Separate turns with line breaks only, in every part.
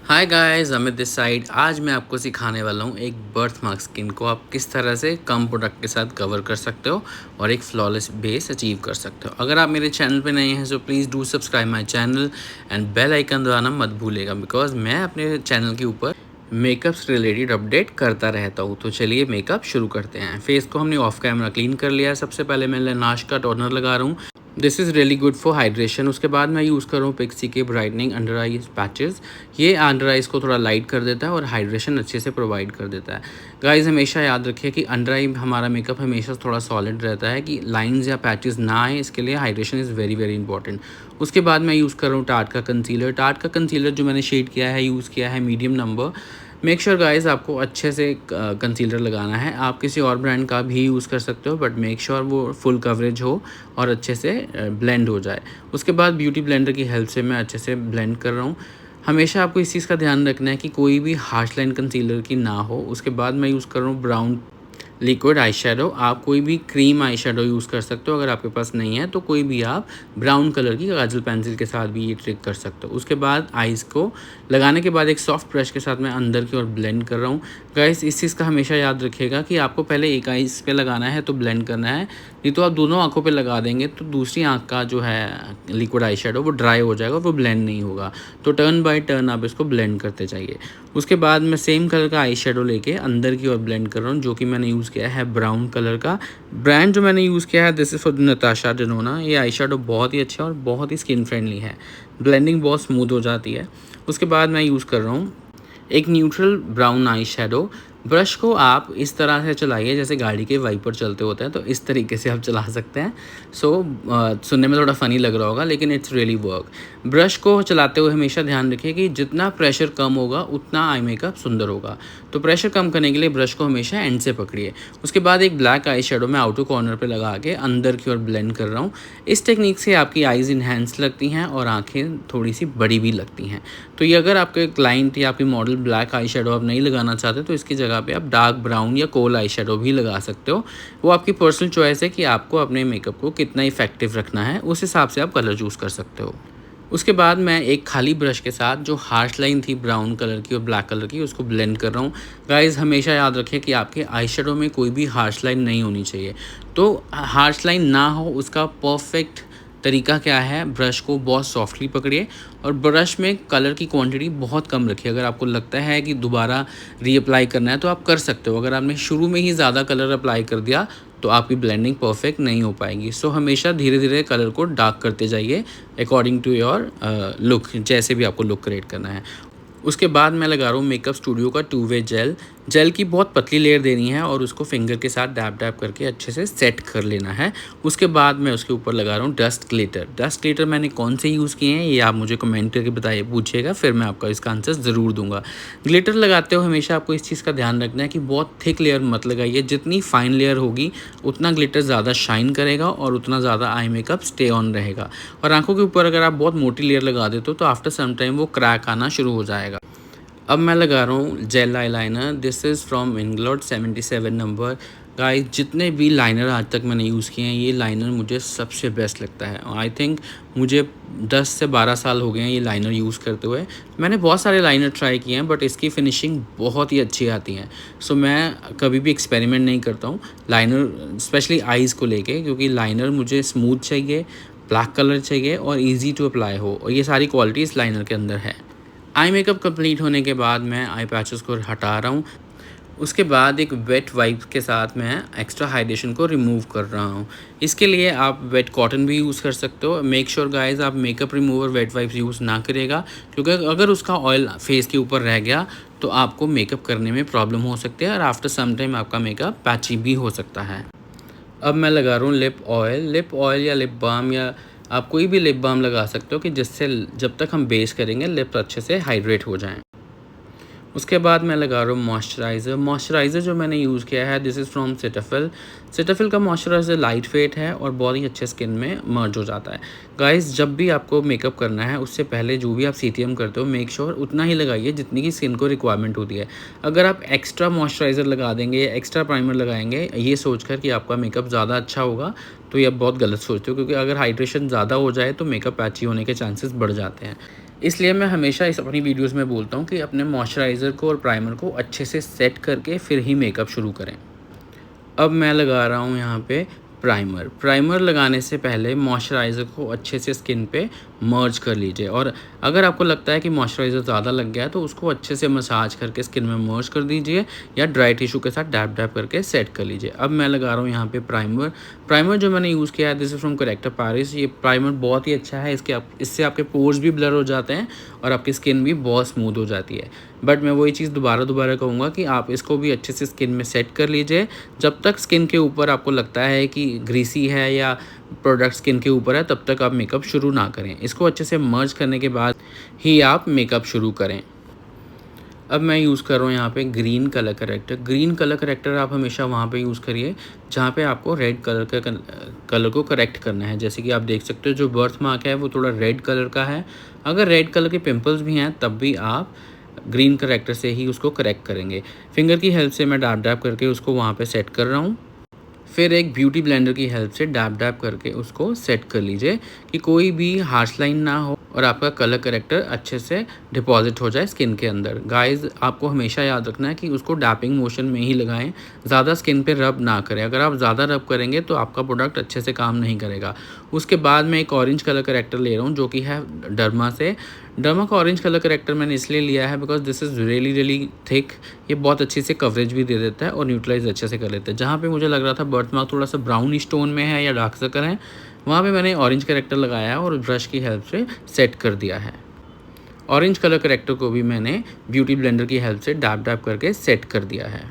Hi guys, Amit this side. आज मैं आपको सिखाने वाला हूँ एक बर्थ मार्क स्किन को आप किस तरह से कम प्रोडक्ट के साथ कवर कर सकते हो और एक फ्लॉलेस बेस अचीव कर सकते हो। अगर आप मेरे चैनल पे नए हैं so please do subscribe my channel and bell icon दबाना मत भूलिएगा, बिकॉज मैं अपने चैनल के ऊपर मेकअप से रिलेटेड अपडेट करता रहता हूँ। तो चलिए मेकअप शुरू करते हैं। फेस को हमने ऑफ कैमरा क्लीन कर लिया है। सबसे पहले मैं लाश का टोनर लगा रहा हूँ। This is really good for hydration. उसके बाद मैं यूज़ कर रहा हूँ पिक्सी के ब्राइटनिंग अंडर आईज पैचेस। ये अंडर आईज को थोड़ा लाइट कर देता है और हाइड्रेशन अच्छे से प्रोवाइड कर देता है। गाइस, हमेशा याद रखिए कि अंडर आई हमारा मेकअप हमेशा थोड़ा सॉलिड रहता है, कि लाइंस या पैचेस ना आए, इसके लिए hydration is very very important. उसके बाद मैं यूज़ कर रहा हूँ टार्ट का कंसीलर। टार्ट का कंसीलर जो मैंने शेड किया है, यूज़ किया है medium number. Make sure guys आपको अच्छे से कंसीलर लगाना है। आप किसी और ब्रांड का भी यूज़ कर सकते हो, बट मेक श्योर वो फुल कवरेज हो और अच्छे से ब्लेंड हो जाए। उसके बाद ब्यूटी ब्लेंडर की हेल्प से मैं अच्छे से ब्लेंड कर रहा हूँ। हमेशा आपको इस चीज़ का ध्यान रखना है कि कोई भी हार्श लाइन कंसीलर की ना हो। उसके बाद मैं यूज़ कर रहा हूँ ब्राउन लिक्विड आई शेडो। आप कोई भी क्रीम आई शेडो यूज़ कर सकते हो। अगर आपके पास नहीं है तो कोई भी आप ब्राउन कलर की काजल पेंसिल के साथ भी ये ट्रिक कर सकते हो। उसके बाद आइज़ को लगाने के बाद एक सॉफ्ट ब्रश के साथ मैं अंदर की ओर ब्लेंड कर रहा हूँ। गाइस, इस चीज़ का हमेशा याद रखिएगा कि आपको पहले एक आइज़ पे लगाना है तो ब्लेंड करना है, नहीं तो आप दोनों आँखों पे लगा देंगे तो दूसरी आँख का जो है लिक्विड आई शेडो वो ड्राई हो जाएगा, वो ब्लेंड नहीं होगा। तो टर्न बाय टर्न आप इसको ब्लेंड करते जाइए। उसके बाद मैं सेम कलर का आई शेडो लेके अंदर की ओर ब्लेंड कर रहा हूँ, जो कि मैंने यूज़ किया है ब्राउन कलर का। ब्रांड जो मैंने यूज़ किया है दिस इज़ फॉर नताशा डेनोना। ये आई शेडो बहुत ही अच्छा और बहुत ही स्किन फ्रेंडली है। ब्लेंडिंग बहुत स्मूथ हो जाती है। उसके बाद मैं यूज़ कर रहा हूँ एक neutral brown eye shadow. Brush को आप इस तरह से चलाइए जैसे गाड़ी के वाइपर चलते होते हैं, तो इस तरीके से आप चला सकते हैं। सुनने में थोड़ा फ़नी लग रहा होगा, लेकिन इट्स रियली वर्क। ब्रश को चलाते हुए हमेशा ध्यान रखिए कि जितना प्रेशर कम होगा उतना आई मेकअप सुंदर होगा। तो प्रेशर कम करने के लिए ब्रश को हमेशा एंड से पकड़िए। उसके बाद एक ब्लैक आई शेडो मैं आउटर कॉर्नर पे लगा के अंदर की ओर ब्लेंड कर रहा हूँ। इस टेक्निक से आपकी आइज़ इन्हेंस लगती हैं और आँखें थोड़ी सी बड़ी भी लगती हैं। तो ये अगर आपके क्लाइंट या आपके मॉडल ब्लैक आई शेडो आप नहीं लगाना चाहते तो इसकी जगह पे आप डार्क ब्राउन या कोल आई शेडो भी लगा सकते हो। वो आपकी पर्सनल चॉइस है कि आपको अपने मेकअप को कितना इफेक्टिव रखना है, उस हिसाब से आप कलर चूज़ कर सकते हो। उसके बाद मैं एक खाली ब्रश के साथ जो हार्श लाइन थी ब्राउन कलर की और ब्लैक कलर की, उसको ब्लेंड कर रहा हूँ। गाइस, हमेशा याद रखें कि आपके आई शेडो में कोई भी हार्श लाइन नहीं होनी चाहिए। तो हार्श लाइन ना हो उसका परफेक्ट तरीका क्या है, ब्रश को बहुत सॉफ्टली पकड़िए और ब्रश में कलर की क्वांटिटी बहुत कम रखिए। अगर आपको लगता है कि दोबारा रीअप्लाई करना है तो आप कर सकते हो। अगर आपने शुरू में ही ज़्यादा कलर अप्लाई कर दिया तो आपकी ब्लेंडिंग परफेक्ट नहीं हो पाएगी। सो हमेशा धीरे धीरे कलर को डार्क करते जाइए अकॉर्डिंग टू योर लुक, जैसे भी आपको लुक क्रिएट करना है। उसके बाद मैं लगा रहा हूँ मेकअप स्टूडियो का 2 वे जेल। जेल की बहुत पतली लेयर देनी है और उसको फिंगर के साथ डैप डैप करके अच्छे से सेट कर लेना है। उसके बाद मैं उसके ऊपर लगा रहा हूँ डस्ट ग्लिटर। डस्ट ग्लिटर मैंने कौन से यूज़ किए हैं ये आप मुझे कमेंट करके बताइए, पूछिएगा, फिर मैं आपका इसका आंसर ज़रूर दूंगा। ग्लिटर लगाते हो हमेशा आपको इस चीज़ का ध्यान रखना है कि बहुत थिक लेयर मत लगाइए। जितनी फाइन लेयर होगी उतना ग्लिटर ज़्यादा शाइन करेगा और उतना ज़्यादा आई मेकअप स्टे ऑन रहेगा। और आंखों के ऊपर अगर आप बहुत मोटी लेयर लगा देते हो तो आफ्टर सम टाइम वो क्रैक आना शुरू हो जाएगा। अब मैं लगा रहा हूँ gel eyeliner. This is from Inglot 77 number. Guys, जितने भी लाइनर आज तक मैंने यूज़ किए हैं ये लाइनर मुझे सबसे बेस्ट लगता है। आई थिंक मुझे 10 से 12 साल हो गए हैं ये लाइनर यूज़ करते हुए। मैंने बहुत सारे लाइनर ट्राई किए हैं बट इसकी फिनिशिंग बहुत ही अच्छी आती है। सो मैं कभी भी एक्सपेरिमेंट नहीं करता हूँ लाइनर, स्पेशली आइज़ को लेके, क्योंकि लाइनर मुझे स्मूथ चाहिए, ब्लैक कलर चाहिए और ईजी टू अप्लाई हो, और ये सारी क्वालिटी इस लाइनर के अंदर है। आई मेकअप कंप्लीट होने के बाद मैं आई पैचेस को हटा रहा हूँ। उसके बाद एक वेट वाइप के साथ मैं एक्स्ट्रा हाइड्रेशन को रिमूव कर रहा हूँ। इसके लिए आप वेट कॉटन भी यूज़ कर सकते हो। मेक श्योर गाइस आप makeup remover wet wipes use ना करिएगा, क्योंकि अगर उसका ऑयल फेस के ऊपर रह गया तो आपको मेकअप करने में प्रॉब्लम हो सकती है और आफ्टर सम टाइम आपका मेकअप पैची भी हो सकता है। अब मैं लगा रहा हूँ लिप ऑयल। लिप ऑयल या लिप बाम या आप कोई भी लिप बाम लगा सकते हो कि जिससे जब तक हम बेस करेंगे लिप अच्छे से हाइड्रेट हो जाएं। उसके बाद मैं लगा रहा हूँ मॉइस्चराइज़र। मॉइस्चराइज़र जो मैंने यूज़ किया है this is from Cetaphil. Cetaphil का मॉइस्चराइज़र लाइट वेट है और बहुत ही अच्छे स्किन में मर्ज हो जाता है। गाइस, जब भी आपको मेकअप करना है उससे पहले जो भी आप सीटीएम करते हो मेक श्योर उतना ही लगाइए जितनी की स्किन को रिक्वायरमेंट होती है। अगर आप एक्स्ट्रा मॉइस्चराइज़र लगा देंगे या एक्स्ट्रा प्राइमर लगाएंगे ये सोचकर कि आपका मेकअप ज़्यादा अच्छा होगा, तो ये आप बहुत गलत सोचते हो, क्योंकि अगर हाइड्रेशन ज़्यादा हो जाए तो मेकअप पैची होने के चांसेस बढ़ जाते हैं। इसलिए मैं हमेशा इस अपनी वीडियोज़ में बोलता हूँ कि अपने मॉइस्चराइज़र को और प्राइमर को अच्छे से सेट करके फिर ही मेकअप शुरू करें। अब मैं लगा रहा हूँ यहाँ पे प्राइमर। प्राइमर लगाने से पहले मॉइस्चराइज़र को अच्छे से स्किन पे मर्ज कर लीजिए, और अगर आपको लगता है कि मॉइस्चराइज़र ज़्यादा लग गया है तो उसको अच्छे से मसाज करके स्किन में मर्ज कर दीजिए, या ड्राई टिश्यू के साथ डैब डैब करके सेट कर लीजिए। अब मैं लगा रहा हूँ यहाँ पे प्राइमर। प्राइमर जो मैंने यूज़ किया है, this is from character Paris. ये प्राइमर बहुत ही अच्छा है। इससे आपके पोर्स भी ब्लर हो जाते हैं और आपकी स्किन भी बहुत स्मूथ हो जाती है। बट मैं वही चीज़ दोबारा कहूँगा कि आप इसको भी अच्छे से स्किन में सेट कर लीजिए। जब तक स्किन के ऊपर आपको लगता है कि ग्रीसी है या प्रोडक्ट स्किन के ऊपर है, तब तक आप मेकअप शुरू ना करें। इसको अच्छे से मर्ज करने के बाद ही आप मेकअप शुरू करें। अब मैं यूज़ कर रहा हूँ यहाँ पे green colour corrector. Green colour corrector आप हमेशा वहाँ पे यूज़ करिए जहाँ पे आपको रेड कलर को करेक्ट करना है। जैसे कि आप देख सकते हो जो बर्थ मार्क है वो थोड़ा रेड कलर का है। अगर रेड कलर के पिंपल्स भी हैं तब भी आप ग्रीन करेक्टर से ही उसको करेक्ट करेंगे। फिंगर की हेल्प से मैं डैब डैब करके उसको वहाँ पे सेट कर रहा हूँ। फिर एक ब्यूटी ब्लेंडर की हेल्प से डैब डैब करके उसको सेट कर लीजिए कि कोई भी हार्श लाइन ना हो और आपका कलर करेक्टर अच्छे से डिपॉजिट हो जाए स्किन के अंदर। गाइस, आपको हमेशा याद रखना है कि उसको डैपिंग मोशन में ही लगाएं, ज़्यादा स्किन पे रब ना करें। अगर आप ज़्यादा रब करेंगे तो आपका प्रोडक्ट अच्छे से काम नहीं करेगा। उसके बाद मैं एक ऑरेंज कलर करेक्टर ले रहा हूँ जो कि है डर्मा से। डर्मा का ऑरेंज कलर करेक्टर मैंने इसलिए लिया है because this is really thick. ये बहुत अच्छी से कवरेज भी दे देता है और न्यूट्रलाइज अच्छे से कर लेता है। जहाँ पे मुझे लग रहा था बर्थ मार्क थोड़ा सा ब्राउन स्टोन में है या डार्क सर्कल है, वहाँ पे मैंने ऑरेंज करेक्टर लगाया है और ब्रश की हेल्प से सेट कर दिया है। ऑरेंज कलर करेक्टर को भी मैंने ब्यूटी ब्लेंडर की हेल्प से डैब डैब करके सेट कर दिया है।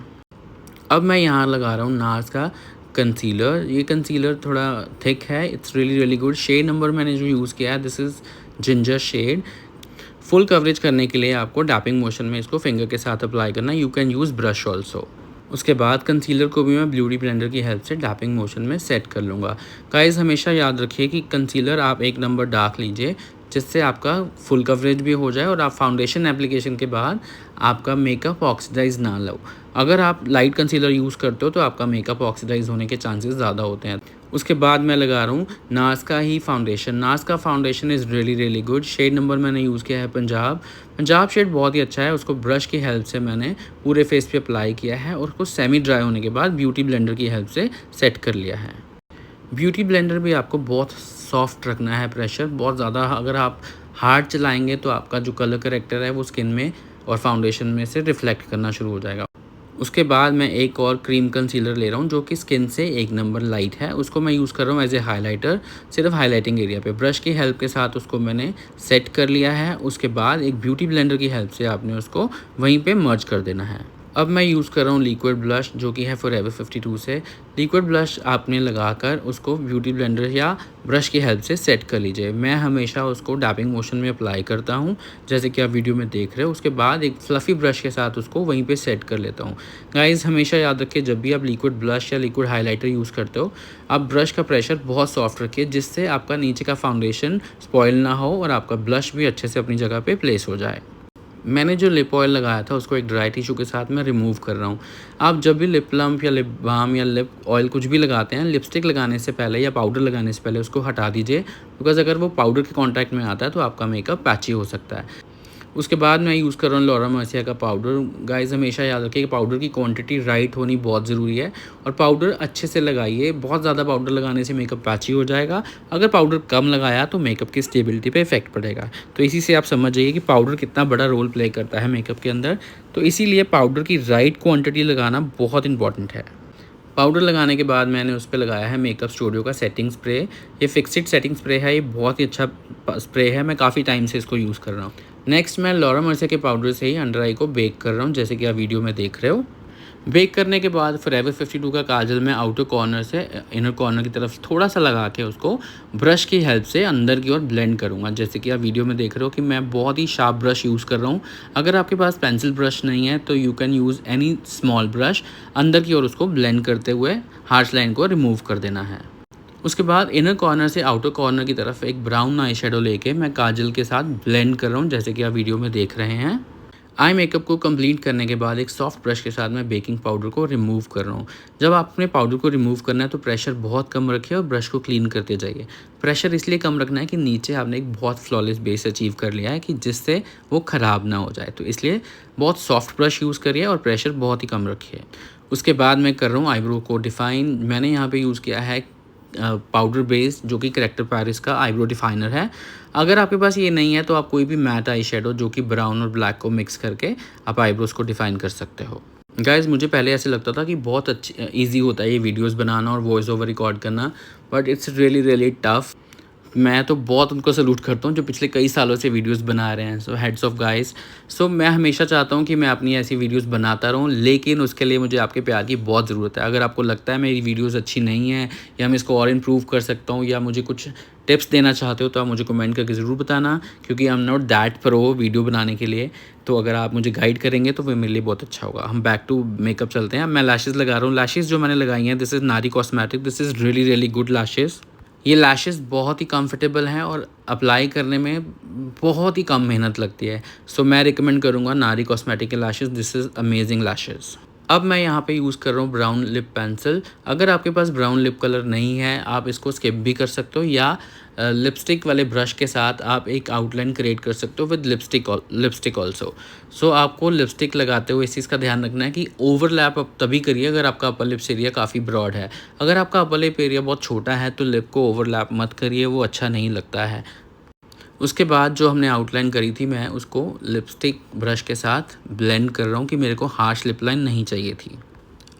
अब मैं यहाँ लगा रहा हूँ नार्स का कंसीलर। ये कंसीलर थोड़ा थिक है, it's really good. Shade number मैंने जो यूज़ किया है this is ginger shade. Full coverage करने के लिए आपको डैपिंग मोशन में इसको फिंगर के साथ अप्लाई करना है। You can use brush also. उसके बाद कंसीलर को भी मैं ब्यूटी ब्लेंडर की हेल्प से डैपिंग मोशन में सेट कर लूँगा। गाइस, हमेशा याद रखिए कि कंसीलर आप 1 नंबर डार्क लीजिए जिससे आपका फुल कवरेज भी हो जाए और आप फाउंडेशन एप्लीकेशन के बाद आपका मेकअप ऑक्सीडाइज ना लो। अगर आप लाइट कंसीलर यूज़ करते हो तो आपका मेकअप ऑक्सीडाइज होने के चांसेस ज़्यादा होते हैं। उसके बाद मैं लगा रहा हूँ नाज का ही फाउंडेशन। नाज का foundation is really good. Shade number मैंने यूज़ किया है पंजाब शेड बहुत ही अच्छा है। उसको ब्रश की हेल्प से मैंने पूरे फेस पे अप्लाई किया है और उसको सेमी ड्राई होने के बाद ब्यूटी ब्लेंडर की हेल्प से सेट कर लिया है। ब्यूटी ब्लेंडर भी आपको बहुत सॉफ्ट रखना है, प्रेशर बहुत ज़्यादा अगर आप हार्ड चलाएंगे तो आपका जो कलर करेक्टर है वो स्किन में और फाउंडेशन में से रिफ्लेक्ट करना शुरू हो जाएगा। उसके बाद मैं एक और क्रीम कंसीलर ले रहा हूँ जो कि स्किन से 1 नंबर लाइट है। उसको मैं यूज़ कर रहा हूँ एज ए हाइलाइटर, सिर्फ हाइलाइटिंग एरिया पे। ब्रश की हेल्प के साथ उसको मैंने सेट कर लिया है। उसके बाद एक ब्यूटी ब्लेंडर की हेल्प से आपने उसको वहीं पे मर्ज कर देना है। अब मैं यूज़ कर रहा हूँ लिक्विड ब्लश जो कि है फॉरएवर 52 से। लिक्विड ब्लश आपने लगाकर उसको ब्यूटी ब्लेंडर या ब्रश की हेल्प से सेट कर लीजिए। मैं हमेशा उसको डैपिंग मोशन में अप्लाई करता हूँ जैसे कि आप वीडियो में देख रहे हो। उसके बाद एक फ्लफ़ी ब्रश के साथ उसको वहीं पे सेट कर लेता हूँ। गाइज़, हमेशा याद रखिए जब भी आप लिक्विड ब्लश या लिक्विड हाइलाइटर यूज़ करते हो आप ब्रश का प्रेशर बहुत सॉफ्ट रखिए जिससे आपका नीचे का फाउंडेशन स्पॉइल ना हो और आपका ब्लश भी अच्छे से अपनी जगह पर प्लेस हो जाए। मैंने जो लिप ऑयल लगाया था उसको एक ड्राई टिश्यू के साथ मैं रिमूव कर रहा हूँ। आप जब भी लिप प्लम्प या लिप बाम या लिप ऑयल कुछ भी लगाते हैं, लिपस्टिक लगाने से पहले या पाउडर लगाने से पहले उसको हटा दीजिए, बिकॉज़ अगर वो पाउडर के कॉन्टैक्ट में आता है तो आपका मेकअप पैची हो सकता है। उसके बाद मैं यूज़ कर रहा हूँ लॉरा मर्सिया का पाउडर। गाइज़, हमेशा याद रखिए कि पाउडर की क्वांटिटी राइट होनी बहुत ज़रूरी है और पाउडर अच्छे से लगाइए। बहुत ज़्यादा पाउडर लगाने से मेकअप पैची हो जाएगा। अगर पाउडर कम लगाया तो मेकअप की स्टेबिलिटी पे इफेक्ट पड़ेगा। तो इसी से आप समझ जाइए कि पाउडर कितना बड़ा रोल प्ले करता है मेकअप के अंदर। तो इसीलिए पाउडर की राइट क्वान्टिटी लगाना बहुत इंपॉर्टेंट है। पाउडर लगाने के बाद मैंने उस पर लगाया है मेकअप स्टूडियो का सेटिंग स्प्रे। ये फिक्सिड सेटिंग स्प्रे है, ये बहुत ही अच्छा स्प्रे है। मैं काफ़ी टाइम से इसको यूज़ कर रहा हूँ। नेक्स्ट मैं लॉरा मर्सिया के पाउडर से ही अंडर आई को बेक कर रहा हूँ जैसे कि आप वीडियो में देख रहे हो। बेक करने के बाद फॉरएवर 52 का काजल मैं आउटर कॉर्नर से इनर कॉर्नर की तरफ थोड़ा सा लगा के उसको ब्रश की हेल्प से अंदर की ओर ब्लेंड करूँगा। जैसे कि आप वीडियो में देख रहे हो कि मैं बहुत ही शार्प ब्रश यूज़ कर रहा हूँ। अगर आपके पास पेंसिल ब्रश नहीं है तो you can use any small brush. अंदर की ओर उसको ब्लेंड करते हुए हार्श लाइन को रिमूव कर देना है। उसके बाद इनर कॉर्नर से आउटर कॉर्नर की तरफ एक ब्राउन आई शेडो लेके मैं काजल के साथ ब्लेंड कर रहा हूँ जैसे कि आप वीडियो में देख रहे हैं। आई मेकअप को कंप्लीट करने के बाद एक सॉफ्ट ब्रश के साथ मैं बेकिंग पाउडर को रिमूव कर रहा हूँ। जब आपने पाउडर को रिमूव करना है तो प्रेशर बहुत कम रखिए और ब्रश को क्लीन करते जाइए। प्रेशर इसलिए कम रखना है कि नीचे आपने एक बहुत फ्लॉलेस बेस अचीव कर लिया है कि जिससे वो ख़राब ना हो जाए, तो इसलिए बहुत सॉफ्ट ब्रश यूज़ करिए और प्रेशर बहुत ही कम रखिए। उसके बाद मैं कर रहा हूँ आईब्रो को डिफ़ाइन। मैंने यहाँ पे यूज़ किया है पाउडर बेस जो कि करेक्टर पैरिस का आईब्रो डिफाइनर है। अगर आपके पास ये नहीं है तो आप कोई भी मैट आई शेडो जो कि ब्राउन और ब्लैक को मिक्स करके आप आईब्रोज़ को डिफ़ाइन कर सकते हो। गाइज़ मुझे पहले ऐसे लगता था कि बहुत ईज़ी होता है ये वीडियोज़ बनाना और वॉइस ओवर रिकॉर्ड करना, but it's really really tough. मैं तो बहुत उनको सैल्यूट करता हूँ जो पिछले कई सालों से वीडियोस बना रहे हैं। सो हेड्स ऑफ गाइस। सो मैं हमेशा चाहता हूँ कि मैं अपनी ऐसी वीडियोस बनाता रहूँ, लेकिन उसके लिए मुझे आपके प्यार की बहुत ज़रूरत है। अगर आपको लगता है मेरी वीडियोस अच्छी नहीं है या मैं इसको और इम्प्रूव कर सकता हूँ या मुझे कुछ टिप्स देना चाहते हो तो आप मुझे कमेंट करके ज़रूर बताना, क्योंकि I am not that pro video बनाने के लिए। तो अगर आप मुझे गाइड करेंगे तो वो मेरे लिए बहुत अच्छा होगा। हम बैक टू मेकअप चलते हैं। मैं लैशेज़ लगा रहा हूँ। लैशेज़ जो मैंने लगाई हैं, दिस इज़ नारी cosmetic. This is really really good lashes. ये लैशेज़ बहुत ही कंफर्टेबल हैं और अप्लाई करने में बहुत ही कम मेहनत लगती है। सो मैं रिकमेंड करूँगा नारी कॉस्मेटिक के lashes. This is amazing lashes. अब मैं यहाँ पे यूज़ कर रहा हूँ ब्राउन लिप पेंसिल। अगर आपके पास ब्राउन लिप कलर नहीं है आप इसको स्किप भी कर सकते हो, या लिपस्टिक वाले ब्रश के साथ आप एक आउटलाइन क्रिएट कर सकते हो विद लिपस्टिक ऑल्सो। सो आपको लिपस्टिक लगाते हुए इस चीज़ का ध्यान रखना है कि ओवरलैप आप तभी करिए अगर आपका अपर लिप्स एरिया काफ़ी ब्रॉड है। अगर आपका अपर लिप एरिया बहुत छोटा है तो लिप को ओवरलैप मत करिए, वो अच्छा नहीं लगता है। उसके बाद जो हमने आउटलाइन करी थी मैं उसको लिपस्टिक ब्रश के साथ ब्लेंड कर रहा हूँ कि मेरे को हार्श लिप लाइन नहीं चाहिए थी।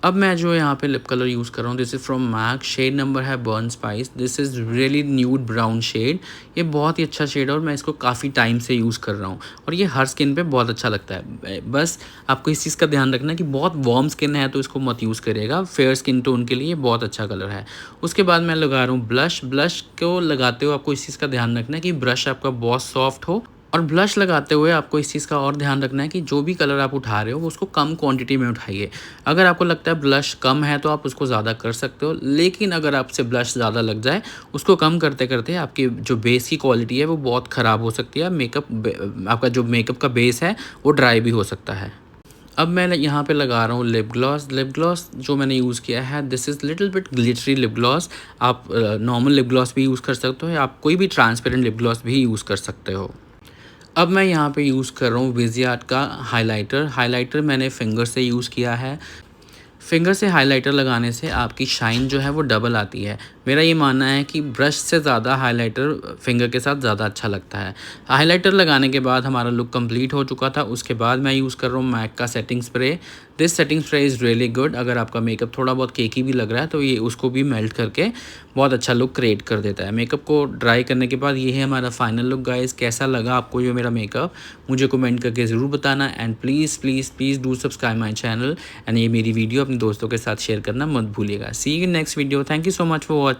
अब मैं जो यहाँ पे लिप कलर यूज़ कर रहा हूँ, this is from MAC. Shade number है burn spice. This is really nude brown shade. ये बहुत ही अच्छा शेड है और मैं इसको काफ़ी टाइम से यूज़ कर रहा हूँ और ये हर स्किन पे बहुत अच्छा लगता है। बस आपको इस चीज़ का ध्यान रखना है कि बहुत वार्म स्किन है तो इसको मत यूज़ करिएगा। फेयर स्किन टोन के लिए बहुत अच्छा कलर है। उसके बाद मैं लगा रहा हूँ ब्लश। ब्लश को लगाते हुए आपको इस चीज़ का ध्यान रखना है कि ब्रश आपका बहुत सॉफ्ट हो, और ब्लश लगाते हुए आपको इस चीज़ का और ध्यान रखना है कि जो भी कलर आप उठा रहे हो वो उसको कम क्वांटिटी में उठाइए। अगर आपको लगता है ब्लश कम है तो आप उसको ज़्यादा कर सकते हो, लेकिन अगर आपसे ब्लश ज़्यादा लग जाए उसको कम करते करते आपकी जो बेस की क्वालिटी है वो बहुत ख़राब हो सकती है। आपका जो मेकअप का बेस है वो ड्राई भी हो सकता है। अब मैं यहाँ पे लगा रहा हूँ लिप ग्लॉस। लिप ग्लॉस जो मैंने यूज़ किया है, this is little bit glittery lip gloss. आप नॉर्मल लिप ग्लॉस भी यूज़ कर सकते हो या आप कोई भी ट्रांसपेरेंट लिप ग्लॉस भी यूज़ कर सकते हो। अब मैं यहाँ पे यूज़ कर रहा हूँ विज़िआर्ट का हाइलाइटर। हाइलाइटर मैंने फिंगर से यूज़ किया है। फिंगर से हाइलाइटर लगाने से आपकी शाइन जो है वो डबल आती है। मेरा ये मानना है कि ब्रश से ज़्यादा हाइलाइटर फिंगर के साथ ज़्यादा अच्छा लगता है। हाइलाइटर लगाने के बाद हमारा लुक कंप्लीट हो चुका था। उसके बाद मैं यूज़ कर रहा हूँ मैक का setting spray. This setting spray is really good. अगर आपका मेकअप थोड़ा बहुत केकी भी लग रहा है तो ये उसको भी मेल्ट करके बहुत अच्छा लुक क्रिएट कर देता है। मेकअप को ड्राई करने के बाद ये है हमारा फाइनल लुक। गाइस कैसा लगा आपको ये मेरा मेकअप, मुझे कमेंट करके ज़रूर बताना। And please please please do subscribe my channel and ये मेरी वीडियो अपने दोस्तों के साथ शेयर करना मत भूलिएगा। See you in next video. Thank you so much for watching.